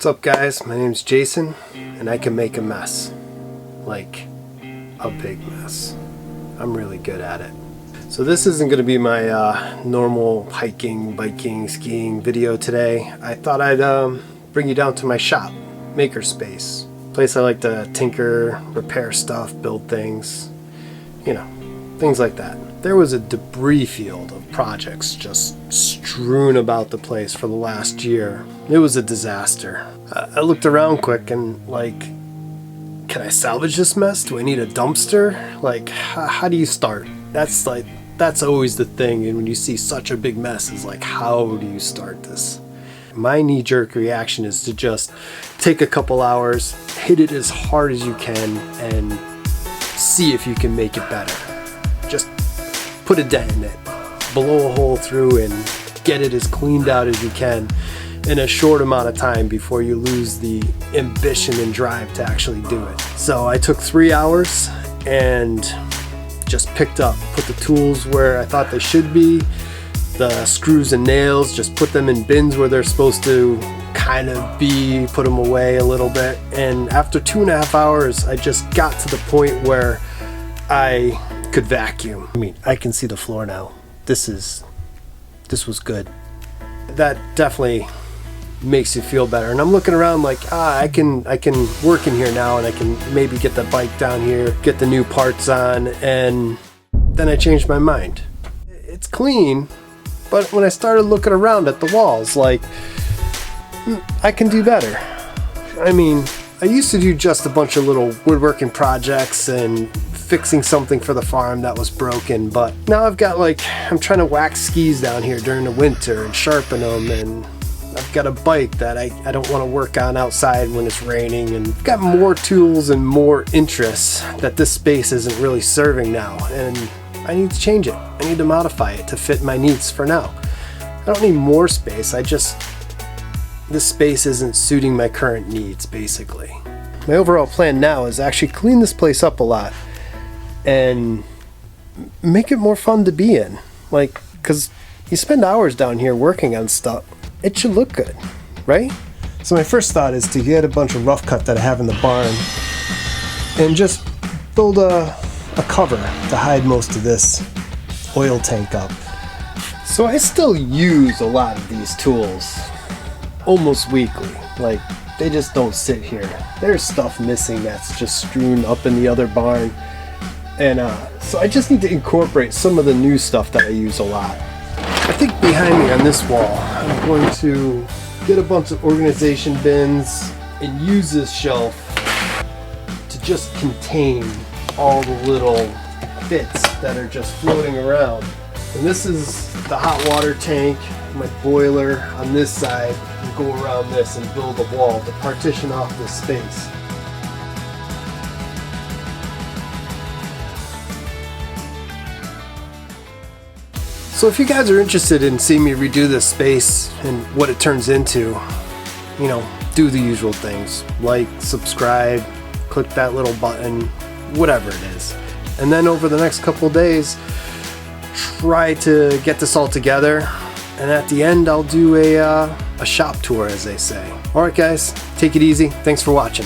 What's up, guys? My name's Jason, and I can make a mess. Like, a big mess. I'm really good at it. So this isn't going to be my normal hiking, biking, skiing video today. I thought I'd bring you down to my shop, Makerspace. Place I like to tinker, repair stuff, build things, you know, things like that. There was a debris field of projects just strewn about the place for the last year. It was a disaster. I looked around quick and like, can I salvage this mess? Do I need a dumpster? Like, how do you start? That's always the thing. And when you see such a big mess, is like, how do you start this? My knee-jerk reaction is to just take a couple hours, hit it as hard as you can, and see if you can make it better. Just put a dent in it, blow a hole through, and get it as cleaned out as you can in a short amount of time before you lose the ambition and drive to actually do it. So I took 3 hours and just put the tools where I thought they should be, the screws and nails, just put them in bins where they're supposed to kind of be, put them away a little bit. And after 2.5 hours, I just got to the point where I could vacuum. I mean, I can see the floor now. This was good. That definitely makes you feel better. And I'm looking around like, I can work in here now, and I can maybe get the bike down here, get the new parts on, and then I changed my mind. It's clean, but when I started looking around at the walls, like, I can do better. I mean, I used to do just a bunch of little woodworking projects and fixing something for the farm that was broken, but now I'm trying to wax skis down here during the winter and sharpen them, and I've got a bike that I don't want to work on outside when it's raining, and I've got more tools and more interests that this space isn't really serving now, and I need to change it. I need to modify it to fit my needs for now. I don't need more space, this space isn't suiting my current needs, basically. My overall plan now is actually clean this place up a lot and make it more fun to be in. Like, because you spend hours down here working on stuff, it should look good, right? So my first thought is to get a bunch of rough cut that I have in the barn and just build a cover to hide most of this oil tank up. So I still use a lot of these tools almost weekly. Like, they just don't sit here. There's stuff missing that's just strewn up in the other barn. And so I just need to incorporate some of the new stuff that I use a lot. I think behind me on this wall, I'm going to get a bunch of organization bins and use this shelf to just contain all the little bits that are just floating around. And this is the hot water tank, my boiler on this side, and go around this and build a wall to partition off this space. So if you guys are interested in seeing me redo this space and what it turns into, you know, do the usual things. Like, subscribe, click that little button, whatever it is. And then over the next couple days, try to get this all together. And at the end, I'll do a shop tour, as they say. All right, guys, take it easy. Thanks for watching.